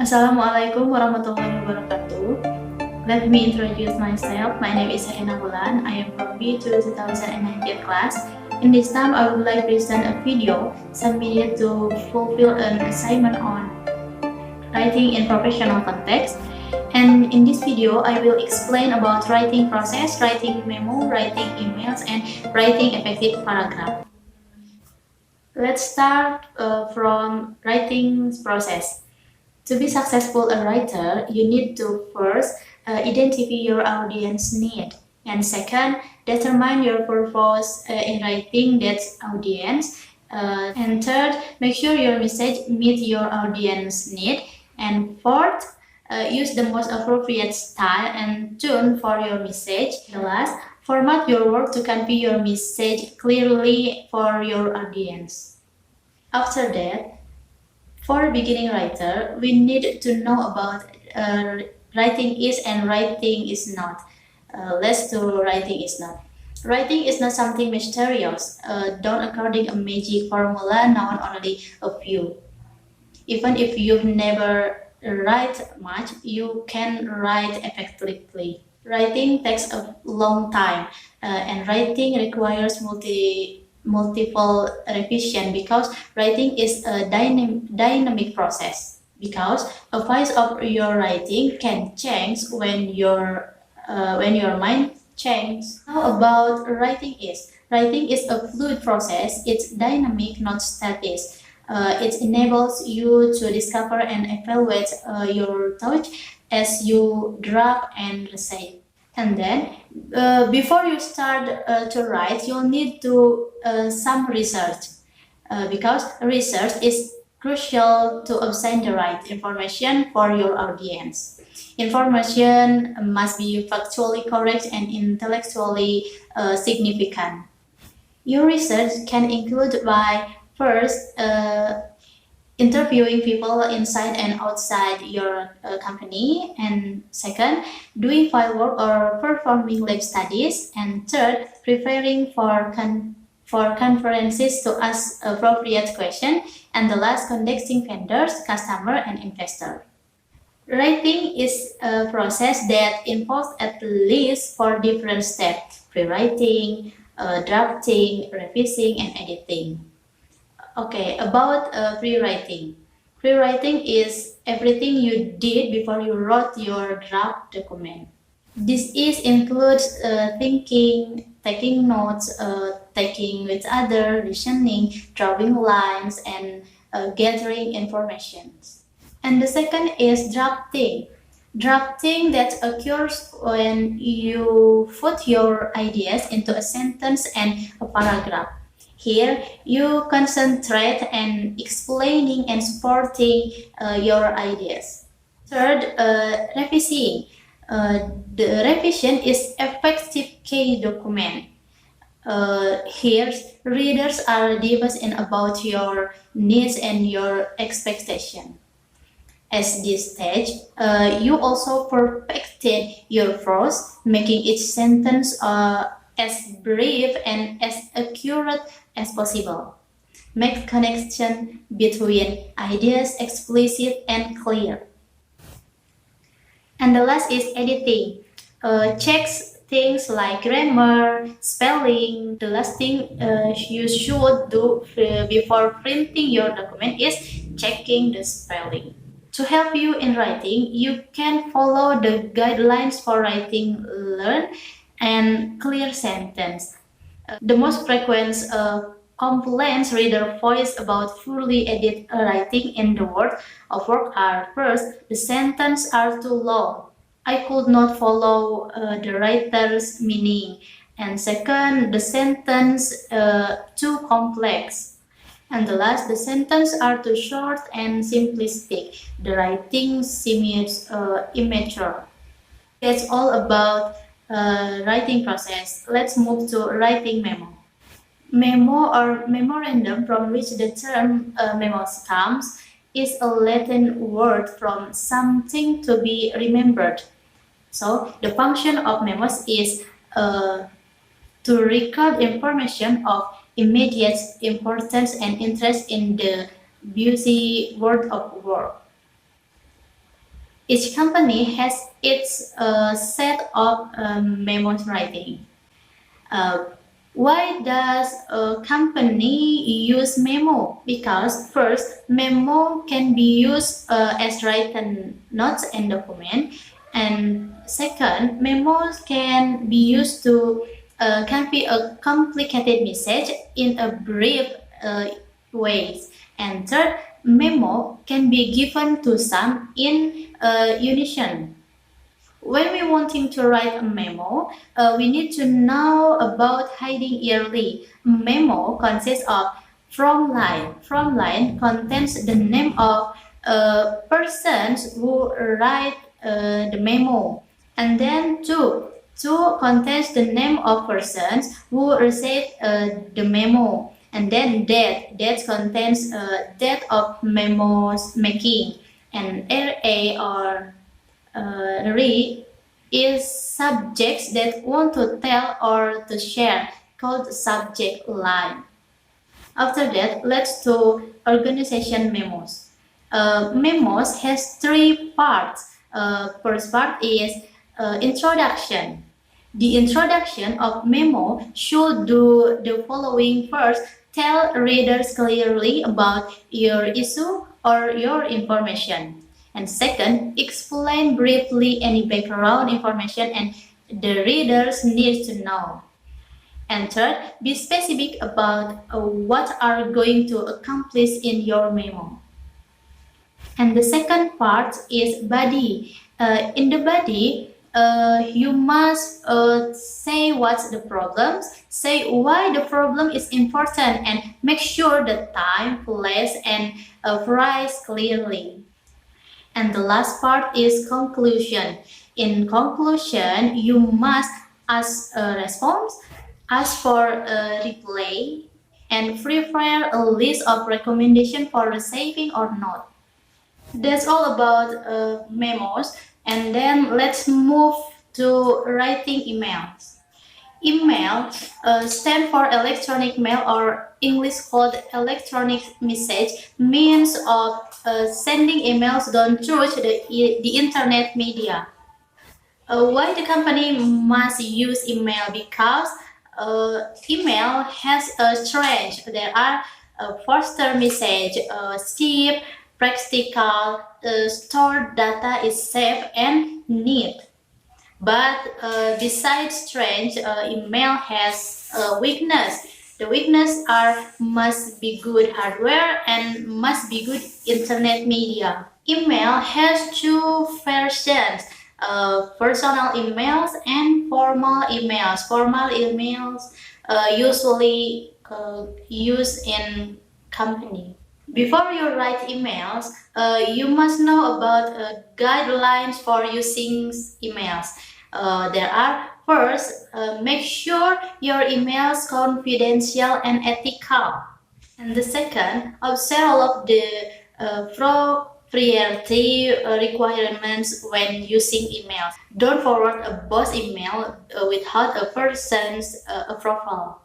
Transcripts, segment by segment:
Assalamualaikum warahmatullahi wabarakatuh. Let me introduce myself. My name is Herlina Wulan. I am from Vidio 2019 class. In this time, I would like to present a video submitted to fulfill an assignment on writing in professional context. And in this video, I will explain about writing process, writing memo, writing emails, and writing effective paragraph. Let's start from writing process. To be successful a writer, you need to first identify your audience need, and second, determine your purpose in writing that audience, and third, make sure your message meets your audience need, and fourth, use the most appropriate style and tone for your message. The last, format your work to convey your message clearly for your audience. After that, for a beginning writer, we need to know about writing is and writing is not. Let's do writing is not. Writing is not something mysterious. Don't according a magic formula known only a few. Even if you've never write much, you can write effectively. Writing takes a long time, and writing requires multiple revision because writing is a dynamic process, because a voice of your writing can change when your mind changes. How about writing is? Writing is a fluid process. It's dynamic, not static. It enables you to discover and evaluate your thoughts as you draft and recite. And then, before you start to write, you'll need to some research, because research is crucial to obtain the right information for your audience. Information must be factually correct and intellectually significant. Your research can include by first interviewing people inside and outside your company, and second, doing field work or performing lab studies, and third, preparing for conferences to ask appropriate questions, and the last, contacting vendors, customer, and investor. Writing is a process that involves at least 4 different steps: pre-writing, drafting, revising, and editing. Okay, about pre-writing. Pre-writing is everything you did before you wrote your draft document. This includes thinking, taking notes, taking with others, listening, drawing lines, and gathering information. And the second is drafting. Drafting that occurs when you put your ideas into a sentence and a paragraph. Here, you concentrate on explaining and supporting your ideas. Third, revising. The revision is effective key document. Here, readers are diverse in about your needs and your expectation. At this stage, you also perfected your prose, making each sentence as brief and as accurate as possible. Make connection between ideas explicit and clear. And the last is editing. Checks things like grammar, spelling. The last thing you should do before printing your document is checking the spelling. To help you in writing, you can follow the guidelines for writing learn and clear sentence. The most frequent complaints reader voice about poorly edited writing in the world of work are: first, the sentences are too long. I could not follow the writer's meaning. And second, the sentence too complex. And the last, the sentences are too short and simplistic. The writing seems immature. That's all about writing process. Let's move to writing memo. Memo or memorandum, from which the term memo comes, is a Latin word from something to be remembered. So the function of memos is to record information of immediate importance and interest in the busy world of work. Each company has its set of memos writing. Why does a company use memo? Because first, memo can be used as written notes and document, and second, memos can be used to convey a complicated message in a brief ways, and third, memo can be given to some in unison. When we wanting to write a memo, we need to know about heading early. Memo consists of from line. From line contains the name of persons who write the memo, and then to contains the name of persons who receive the memo, and then that contains date of memos making, and RA or read is subjects that want to tell or to share, called subject line. After that, let's do organization memos. Memos has three parts. First part is introduction. The introduction of memo should do the following. First, tell readers clearly about your issue or your information. And second, explain briefly any background information and the readers need to know. And third, be specific about what are going to accomplish in your memo. And the second part is body. In the body, you must say what's the problem, say why the problem is important, and make sure the time, place, and price clearly. And the last part is conclusion. In conclusion, you must ask a response, ask for a reply, and prepare a list of recommendations for receiving or not. That's all about memos. And then let's move to writing emails. Email stands for electronic mail, or English called electronic message, means of sending emails done through the internet media. Why the company must use email? Because email has a strength. There are faster message, cheap, practical, stored data is safe and neat. But besides strength, email has a weakness. The weakness must be good hardware and must be good internet media. Email has two versions, personal emails and formal emails. Formal emails usually used in company. Before you write emails, you must know about guidelines for using emails. There are first, make sure your emails confidential and ethical. And the second, observe all of the proprietary requirements when using emails. Don't forward a boss email without a person's approval.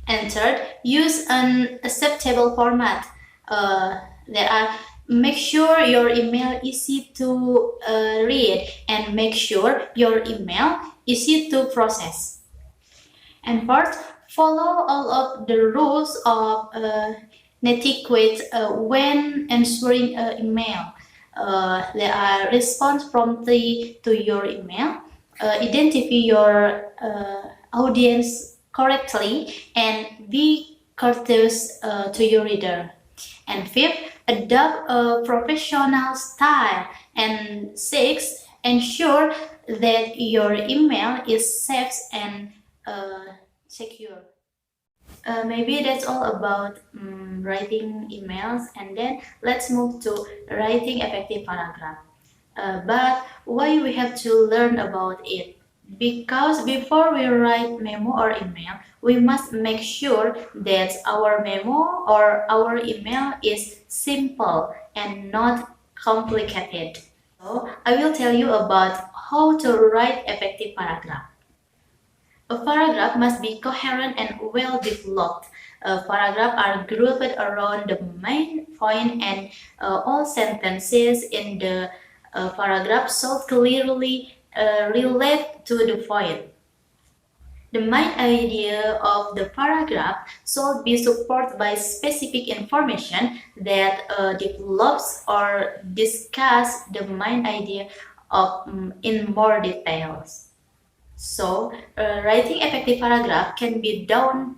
And third, use an acceptable format. Make sure your email easy to read, and make sure your email easy to process. And fourth, follow all of the rules of etiquette when answering an email. There are response promptly to your email, identify your audience correctly, and be courteous to your reader. And fifth, adopt a professional style. And sixth, ensure that your email is safe and secure. Maybe that's all about writing emails, and then let's move to writing effective paragraph. But why we have to learn about it? Because before we write memo or email, we must make sure that our memo or our email is simple and not complicated. So I will tell you about how to write effective paragraph. A paragraph must be coherent and well developed. Paragraphs are grouped around the main point, and all sentences in the paragraph should clearly relate to the point. The main idea of the paragraph should be supported by specific information that develops or discuss the main idea of in more details. So, writing effective paragraph can be done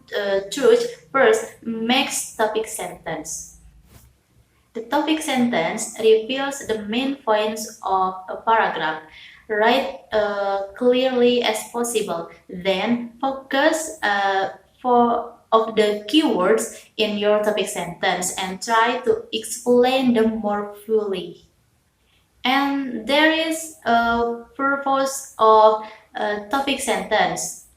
through first makes topic sentence. The topic sentence reveals the main points of a paragraph. Write clearly as possible. Then focus of the keywords in your topic sentence and try to explain them more fully. And there is a purpose of a topic sentence.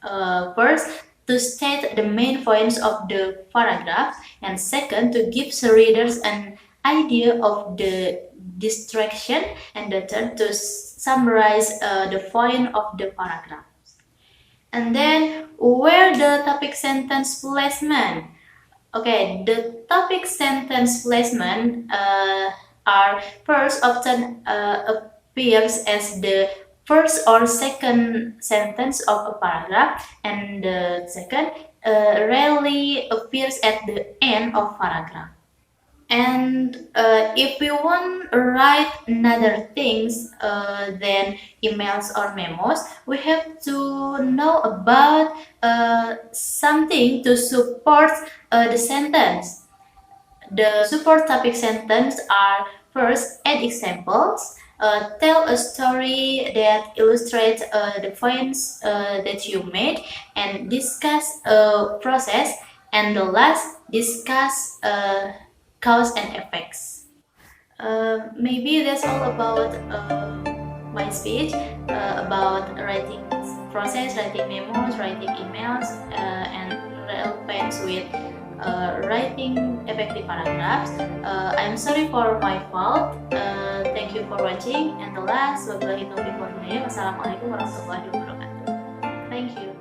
First, to state the main points of the paragraph, and second, to give the readers an idea of the distraction, and the third, to summarize the point of the paragraph. And then, where the topic sentence placement? Okay, the topic sentence placement are first often appears as the first or second sentence of a paragraph, and the second rarely appears at the end of paragraph. And if we want to write another things than emails or memos, we have to know about something to support the sentence. The support topic sentence are first, add examples, tell a story that illustrates the points that you made, and discuss a process, and the last, discuss cause and effects. Maybe that's all about my speech about writing process, writing memos, writing emails, and relevant with writing effective paragraphs. I'm sorry for my fault. Thank you for watching. And the last, wabillahi taufiq wal hidayah. Wassalamualaikum warahmatullahi wabarakatuh. Thank you.